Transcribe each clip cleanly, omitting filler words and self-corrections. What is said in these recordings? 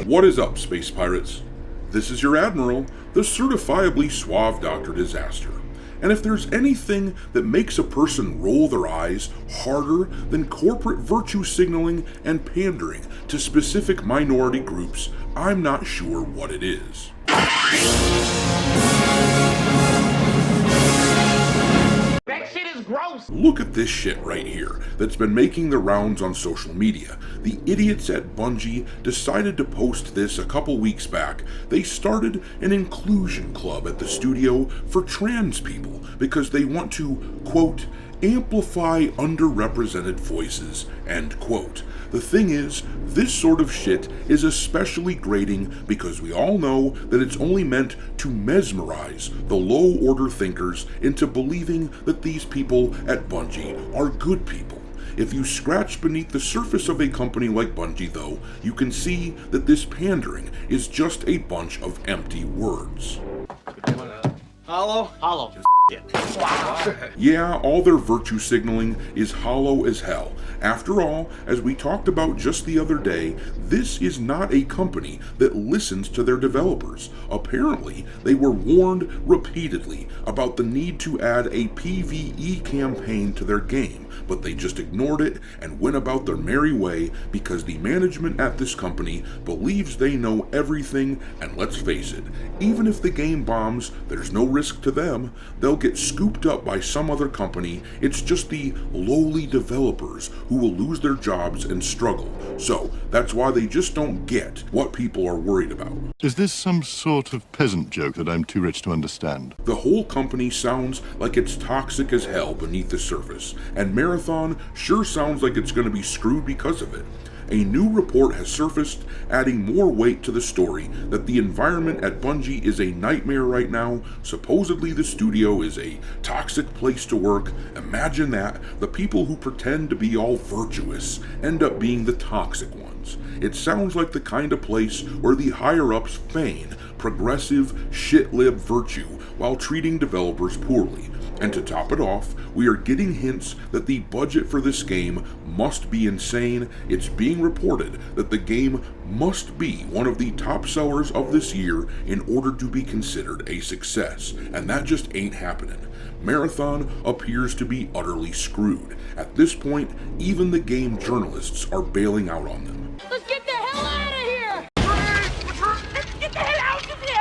What is up, space pirates? This is your Admiral, the certifiably suave Dr. Disaster. And if there's anything that makes a person roll their eyes harder than corporate virtue signaling and pandering to specific minority groups, I'm not sure what it is. That shit is gross! Look at this shit right here that's been making the rounds on social media. The idiots at Bungie decided to post this a couple weeks back. They started an inclusion club at the studio for trans people because they want to, quote, amplify underrepresented voices, end quote. The thing is, this sort of shit is especially grating because we all know that it's only meant to mesmerize the low-order thinkers into believing that these people at Bungie are good people. If you scratch beneath the surface of a company like Bungie, though, you can see that this pandering is just a bunch of empty words. Hollow. Yeah, all their virtue signaling is hollow as hell. After all, as we talked about just the other day, this is not a company that listens to their developers. Apparently, they were warned repeatedly about the need to add a PvE campaign to their game, but they just ignored it and went about their merry way because the management at this company believes they know everything, and let's face it, even if the game bombs, there's no risk to them. They'll get scooped up by some other company. It's just the lowly developers who will lose their jobs and struggle. So that's why they just don't get what people are worried about. Is this some sort of peasant joke that I'm too rich to understand? The whole company sounds like it's toxic as hell beneath the surface, and Marathon sure sounds like it's going to be screwed because of it. A new report has surfaced, adding more weight to the story that the environment at Bungie is a nightmare right now. Supposedly the studio is a toxic place to work. Imagine that, the people who pretend to be all virtuous end up being the toxic ones. It sounds like the kind of place where the higher-ups feign progressive, shit-lib virtue while treating developers poorly. And to top it off, we are getting hints that the budget for this game must be insane. It's being reported that the game must be one of the top sellers of this year in order to be considered a success, and that just ain't happening. Marathon appears to be utterly screwed. At this point, even the game journalists are bailing out on them. Let's get the hell out of here! Let's get the hell out of here!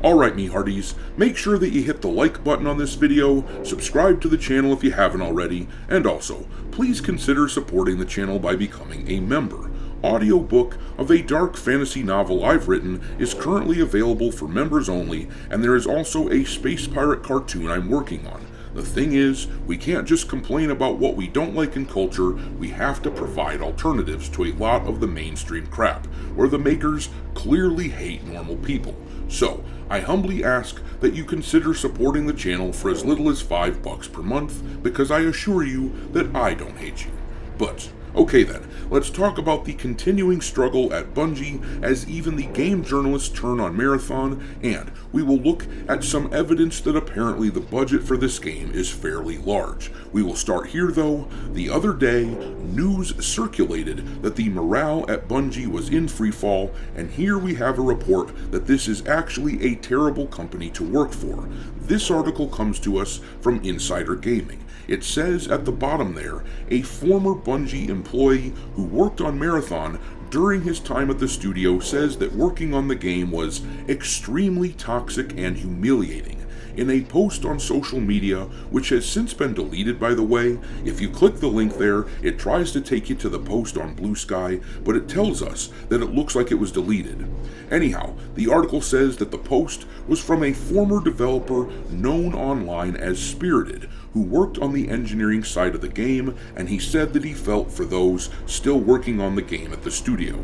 Alright me hearties, make sure that you hit the like button on this video, subscribe to the channel if you haven't already, and also, please consider supporting the channel by becoming a member. Audiobook of a dark fantasy novel I've written is currently available for members only, and there is also a space pirate cartoon I'm working on. The thing is, we can't just complain about what we don't like in culture, we have to provide alternatives to a lot of the mainstream crap, where the makers clearly hate normal people. So, I humbly ask that you consider supporting the channel for as little as $5 per month, because I assure you that I don't hate you. But, okay then, let's talk about the continuing struggle at Bungie as even the game journalists turn on Marathon, and we will look at some evidence that apparently the budget for this game is fairly large. We will start here though. The other day, news circulated that the morale at Bungie was in freefall, and here we have a report that this is actually a terrible company to work for. This article comes to us from Insider Gaming. It says at the bottom there, a former Bungie employee who worked on Marathon during his time at the studio says that working on the game was extremely toxic and humiliating. In a post on social media, which has since been deleted by the way, if you click the link there, it tries to take you to the post on Blue Sky, but it tells us that it looks like it was deleted. Anyhow, the article says that the post was from a former developer known online as Spirited, who worked on the engineering side of the game, and he said that he felt for those still working on the game at the studio.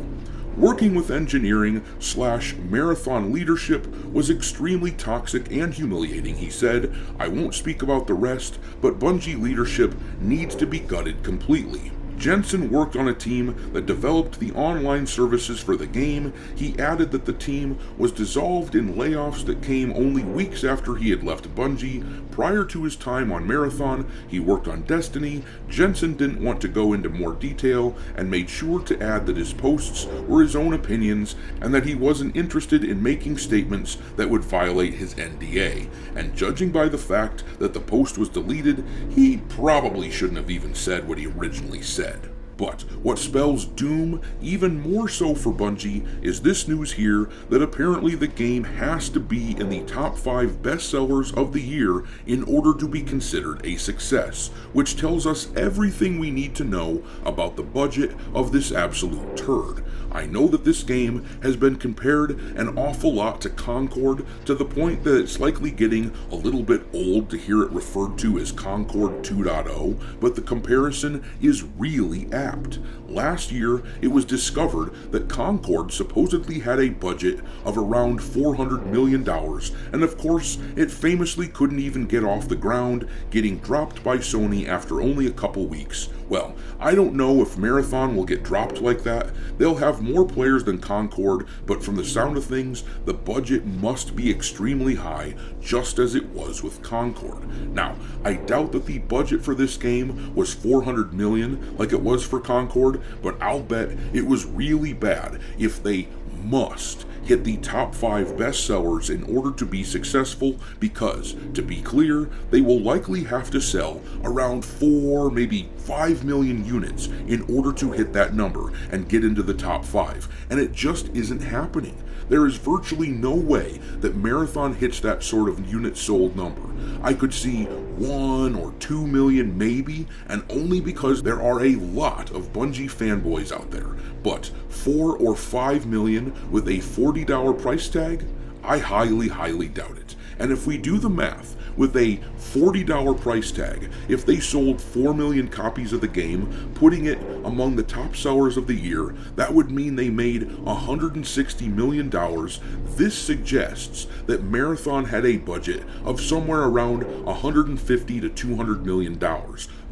Working with engineering / Marathon leadership was extremely toxic and humiliating, he said. I won't speak about the rest, but Bungie leadership needs to be gutted completely. Jensen worked on a team that developed the online services for the game. He added that the team was dissolved in layoffs that came only weeks after he had left Bungie. Prior to his time on Marathon, he worked on Destiny. Jensen didn't want to go into more detail and made sure to add that his posts were his own opinions and that he wasn't interested in making statements that would violate his NDA. And judging by the fact that the post was deleted, he probably shouldn't have even said what he originally said. But what spells doom even more so for Bungie is this news here that apparently the game has to be in the top 5 bestsellers of the year in order to be considered a success, which tells us everything we need to know about the budget of this absolute turd. I know that this game has been compared an awful lot to Concord, to the point that it's likely getting a little bit old to hear it referred to as Concord 2.0, but the comparison is really apt. Last year, it was discovered that Concord supposedly had a budget of around $400 million, and of course, it famously couldn't even get off the ground, getting dropped by Sony after only a couple weeks. Well, I don't know if Marathon will get dropped like that. They'll have more players than Concord, but from the sound of things, the budget must be extremely high, just as it was with Concord. Now, I doubt that the budget for this game was $400 million like it was for Concord, but I'll bet it was really bad if they must hit the top 5 bestsellers in order to be successful, because, to be clear, they will likely have to sell around 4, maybe 5 million units in order to hit that number and get into the top 5, and it just isn't happening. There is virtually no way that Marathon hits that sort of unit sold number. I could see 1 or 2 million maybe, and only because there are a lot of Bungie fanboys out there. But 4 or 5 million with a $40 price tag? I highly doubt it. And if we do the math, with a $40 price tag, if they sold 4 million copies of the game, putting it among the top sellers of the year, that would mean they made $160 million. This suggests that Marathon had a budget of somewhere around $150 to $200 million.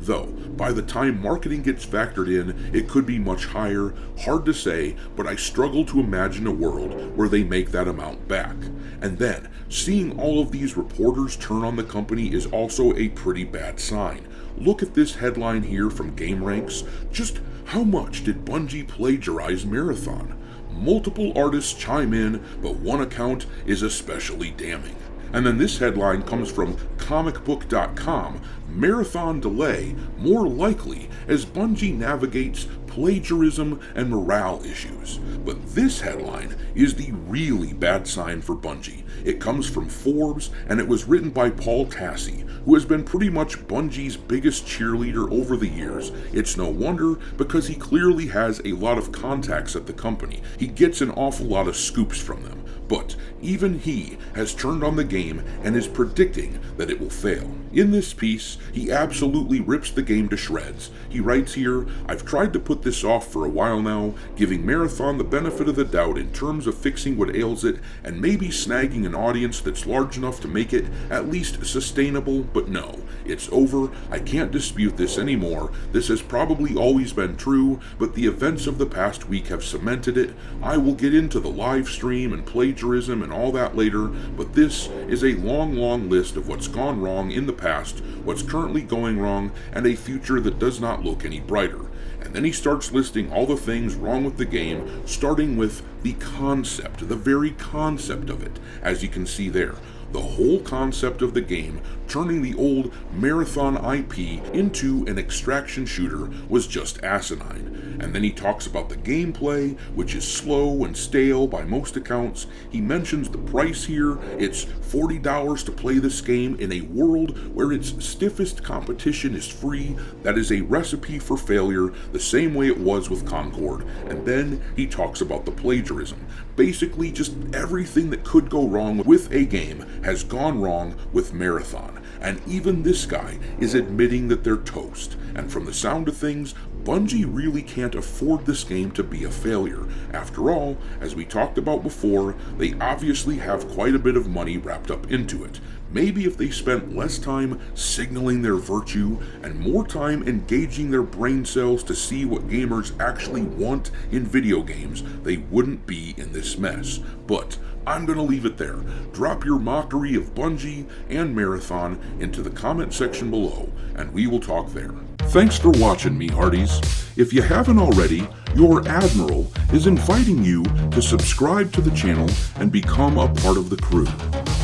Though, by the time marketing gets factored in, it could be much higher. Hard to say, but I struggle to imagine a world where they make that amount back. And then, seeing all of these reporters turn on the company is also a pretty bad sign. Look at this headline here from GameRanks. Just how much did Bungie plagiarize Marathon? Multiple artists chime in, but one account is especially damning. And then this headline comes from comicbook.com. Marathon delay more likely as Bungie navigates plagiarism and morale issues. But this headline is the really bad sign for Bungie. It comes from Forbes, and it was written by Paul Tassi, who has been pretty much Bungie's biggest cheerleader over the years. It's no wonder, because he clearly has a lot of contacts at the company. He gets an awful lot of scoops from them. But even he has turned on the game and is predicting that it will fail. In this piece, he absolutely rips the game to shreds. He writes here, I've tried to put this off for a while now, giving Marathon the benefit of the doubt in terms of fixing what ails it and maybe snagging an audience that's large enough to make it at least sustainable, but no, it's over. I can't dispute this anymore. This has probably always been true, but the events of the past week have cemented it. I will get into the live stream and plagiarism and all that later, but this is a long list of what's gone wrong in the past, what's currently going wrong, and a future that does not look any brighter. And then he starts listing all the things wrong with the game, starting with the concept, the very concept of it, as you can see there. The whole concept of the game, turning the old Marathon IP into an extraction shooter, was just asinine. And then he talks about the gameplay, which is slow and stale by most accounts. He mentions the price here. It's $40 to play this game in a world where its stiffest competition is free. That is a recipe for failure, the same way it was with Concord. And then he talks about the plagiarism. Basically, just everything that could go wrong with a game has gone wrong with Marathon. And even this guy is admitting that they're toast. And from the sound of things, Bungie really can't afford this game to be a failure. After all, as we talked about before, they obviously have quite a bit of money wrapped up into it. Maybe if they spent less time signaling their virtue and more time engaging their brain cells to see what gamers actually want in video games, they wouldn't be in this mess. But I'm gonna leave it there. Drop your mockery of Bungie and Marathon into the comment section below, and we will talk there. Thanks for watching, me hearties. If you haven't already, your Admiral is inviting you to subscribe to the channel and become a part of the crew.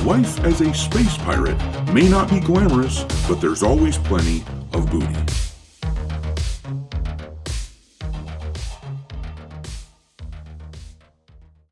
Life as a space pirate may not be glamorous, but there's always plenty of booty.